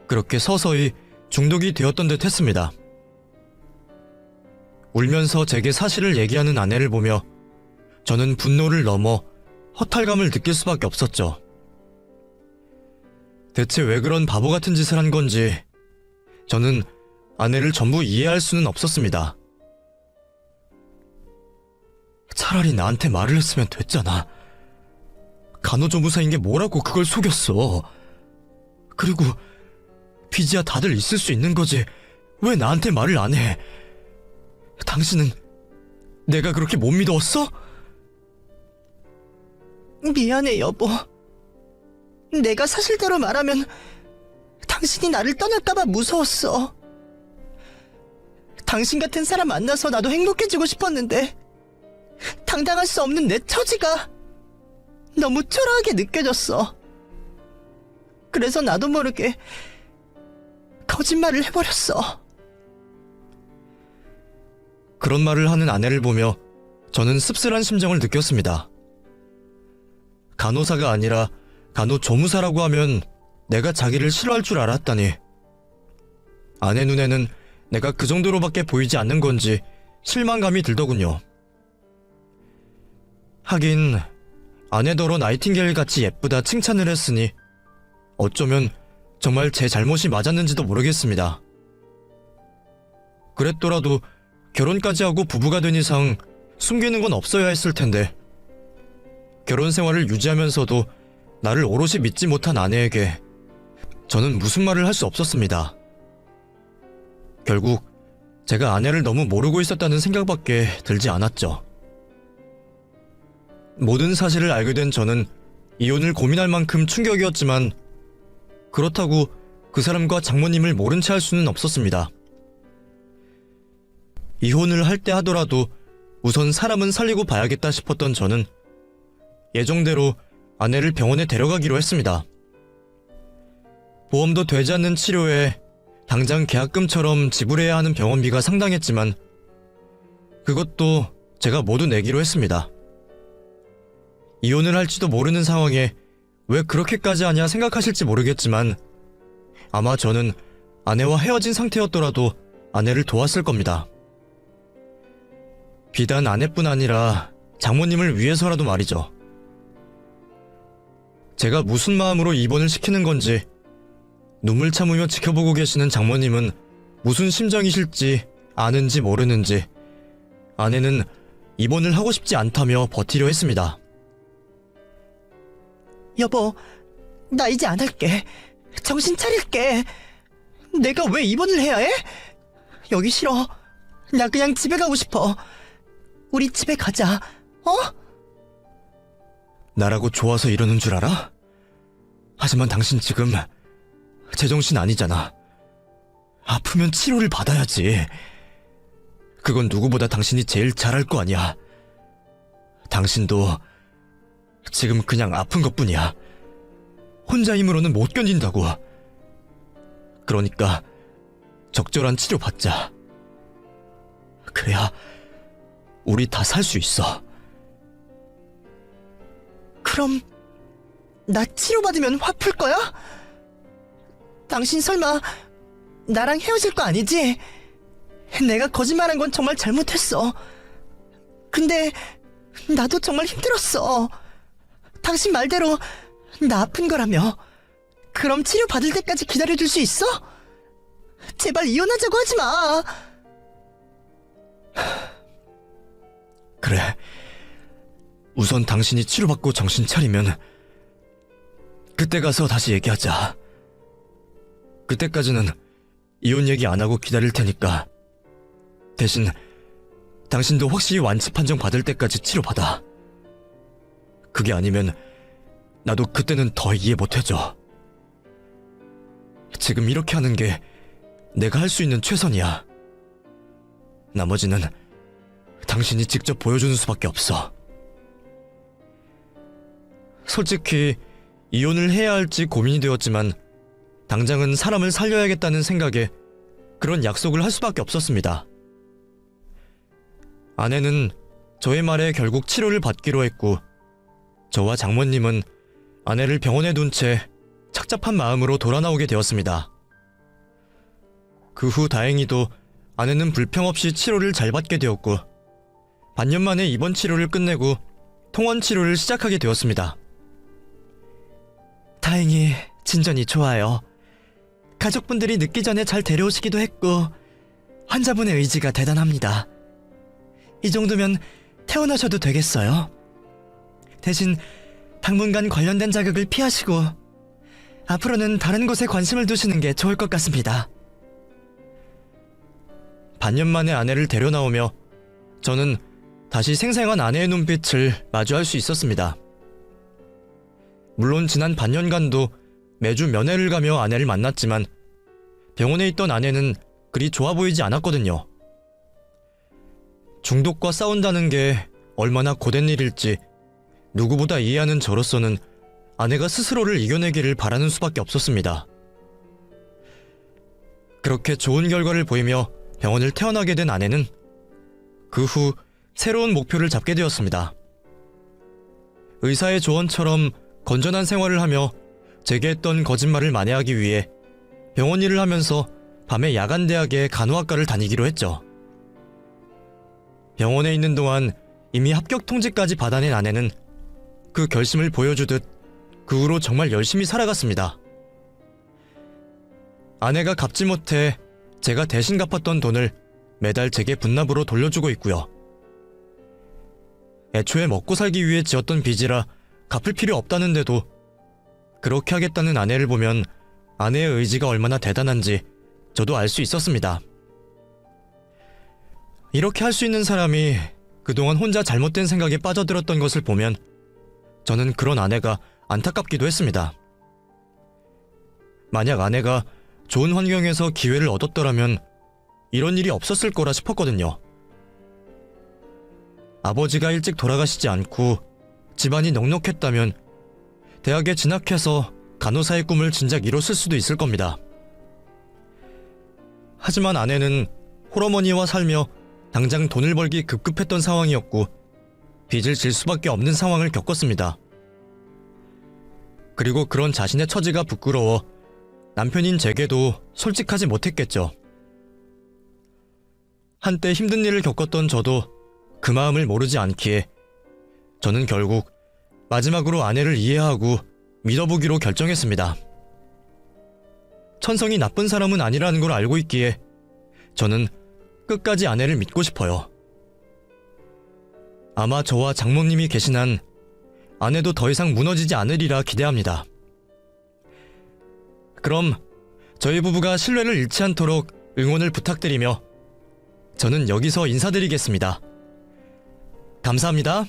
그렇게 서서히 중독이 되었던 듯 했습니다. 울면서 제게 사실을 얘기하는 아내를 보며 저는 분노를 넘어 허탈감을 느낄 수밖에 없었죠. 대체 왜 그런 바보 같은 짓을 한 건지 저는 아내를 전부 이해할 수는 없었습니다. 차라리 나한테 말을 했으면 됐잖아. 간호조무사인 게 뭐라고 그걸 속였어. 그리고 빚이야 다들 있을 수 있는 거지 왜 나한테 말을 안 해? 당신은 내가 그렇게 못 믿었어? 미안해 여보. 내가 사실대로 말하면 당신이 나를 떠날까봐 무서웠어. 당신 같은 사람 만나서 나도 행복해지고 싶었는데 당당할 수 없는 내 처지가 너무 초라하게 느껴졌어. 그래서 나도 모르게 거짓말을 해버렸어. 그런 말을 하는 아내를 보며 저는 씁쓸한 심정을 느꼈습니다. 간호사가 아니라 간호조무사라고 하면 내가 자기를 싫어할 줄 알았다니. 아내 눈에는 내가 그 정도로밖에 보이지 않는 건지 실망감이 들더군요. 하긴 아내더러 나이팅게일 같이 예쁘다 칭찬을 했으니 어쩌면 정말 제 잘못이 맞았는지도 모르겠습니다. 그랬더라도 결혼까지 하고 부부가 된 이상 숨기는 건 없어야 했을 텐데 결혼 생활을 유지하면서도 나를 오롯이 믿지 못한 아내에게 저는 무슨 말을 할 수 없었습니다. 결국 제가 아내를 너무 모르고 있었다는 생각밖에 들지 않았죠. 모든 사실을 알게 된 저는 이혼을 고민할 만큼 충격이었지만 그렇다고 그 사람과 장모님을 모른 채 할 수는 없었습니다. 이혼을 할 때 하더라도 우선 사람은 살리고 봐야겠다 싶었던 저는 예정대로 아내를 병원에 데려가기로 했습니다. 보험도 되지 않는 치료에 당장 계약금처럼 지불해야 하는 병원비가 상당했지만 그것도 제가 모두 내기로 했습니다. 이혼을 할지도 모르는 상황에 왜 그렇게까지 하냐 생각하실지 모르겠지만 아마 저는 아내와 헤어진 상태였더라도 아내를 도왔을 겁니다. 비단 아내뿐 아니라 장모님을 위해서라도 말이죠. 제가 무슨 마음으로 입원을 시키는 건지 눈물 참으며 지켜보고 계시는 장모님은 무슨 심정이실지 아는지 모르는지 아내는 입원을 하고 싶지 않다며 버티려 했습니다. 여보, 나 이제 안 할게. 정신 차릴게. 내가 왜 입원을 해야 해? 여기 싫어. 나 그냥 집에 가고 싶어. 우리 집에 가자. 어? 나라고 좋아서 이러는 줄 알아? 하지만 당신 지금 제정신 아니잖아. 아프면 치료를 받아야지. 그건 누구보다 당신이 제일 잘할 거 아니야. 당신도 지금 그냥 아픈 것뿐이야. 혼자 힘으로는 못 견딘다고. 그러니까 적절한 치료 받자. 그래야 우리 다 살 수 있어. 그럼 나 치료받으면 화 풀 거야? 당신 설마 나랑 헤어질 거 아니지? 내가 거짓말한 건 정말 잘못했어. 근데 나도 정말 힘들었어. 당신 말대로 나 아픈 거라며. 그럼 치료 받을 때까지 기다려줄 수 있어? 제발 이혼하자고 하지 마. 그래. 우선 당신이 치료받고 정신 차리면 그때 가서 다시 얘기하자. 그때까지는 이혼 얘기 안 하고 기다릴 테니까 대신 당신도 확실히 완치 판정 받을 때까지 치료받아. 그게 아니면 나도 그때는 더 이해 못해줘. 지금 이렇게 하는 게 내가 할 수 있는 최선이야. 나머지는 당신이 직접 보여주는 수밖에 없어. 솔직히 이혼을 해야 할지 고민이 되었지만 당장은 사람을 살려야겠다는 생각에 그런 약속을 할 수밖에 없었습니다. 아내는 저의 말에 결국 치료를 받기로 했고 저와 장모님은 아내를 병원에 둔 채 착잡한 마음으로 돌아 나오게 되었습니다. 그 후 다행히도 아내는 불평 없이 치료를 잘 받게 되었고 반년 만에 입원 치료를 끝내고 통원 치료를 시작하게 되었습니다. 다행히 진전이 좋아요. 가족분들이 늦기 전에 잘 데려오시기도 했고 환자분의 의지가 대단합니다. 이 정도면 퇴원하셔도 되겠어요. 대신 당분간 관련된 자극을 피하시고 앞으로는 다른 곳에 관심을 두시는 게 좋을 것 같습니다. 반년 만에 아내를 데려 나오며 저는 다시 생생한 아내의 눈빛을 마주할 수 있었습니다. 물론 지난 반년간도 매주 면회를 가며 아내를 만났지만 병원에 있던 아내는 그리 좋아 보이지 않았거든요. 중독과 싸운다는 게 얼마나 고된 일일지 누구보다 이해하는 저로서는 아내가 스스로를 이겨내기를 바라는 수밖에 없었습니다. 그렇게 좋은 결과를 보이며 병원을 퇴원하게 된 아내는 그 후 새로운 목표를 잡게 되었습니다. 의사의 조언처럼 건전한 생활을 하며 제게 했던 거짓말을 만회하기 위해 병원 일을 하면서 밤에 야간대학의 간호학과를 다니기로 했죠. 병원에 있는 동안 이미 합격 통지까지 받아낸 아내는 그 결심을 보여주듯 그 후로 정말 열심히 살아갔습니다. 아내가 갚지 못해 제가 대신 갚았던 돈을 매달 제게 분납으로 돌려주고 있고요. 애초에 먹고 살기 위해 지었던 빚이라 갚을 필요 없다는데도 그렇게 하겠다는 아내를 보면 아내의 의지가 얼마나 대단한지 저도 알 수 있었습니다. 이렇게 할 수 있는 사람이 그동안 혼자 잘못된 생각에 빠져들었던 것을 보면 저는 그런 아내가 안타깝기도 했습니다. 만약 아내가 좋은 환경에서 기회를 얻었더라면 이런 일이 없었을 거라 싶었거든요. 아버지가 일찍 돌아가시지 않고 집안이 넉넉했다면 대학에 진학해서 간호사의 꿈을 진작 이뤘을 수도 있을 겁니다. 하지만 아내는 홀어머니와 살며 당장 돈을 벌기 급급했던 상황이었고 빚을 질 수밖에 없는 상황을 겪었습니다. 그리고 그런 자신의 처지가 부끄러워 남편인 제게도 솔직하지 못했겠죠. 한때 힘든 일을 겪었던 저도 그 마음을 모르지 않기에 저는 결국 마지막으로 아내를 이해하고 믿어보기로 결정했습니다. 천성이 나쁜 사람은 아니라는 걸 알고 있기에 저는 끝까지 아내를 믿고 싶어요. 아마 저와 장모님이 계신 한 아내도 더 이상 무너지지 않으리라 기대합니다. 그럼 저희 부부가 신뢰를 잃지 않도록 응원을 부탁드리며 저는 여기서 인사드리겠습니다. 감사합니다.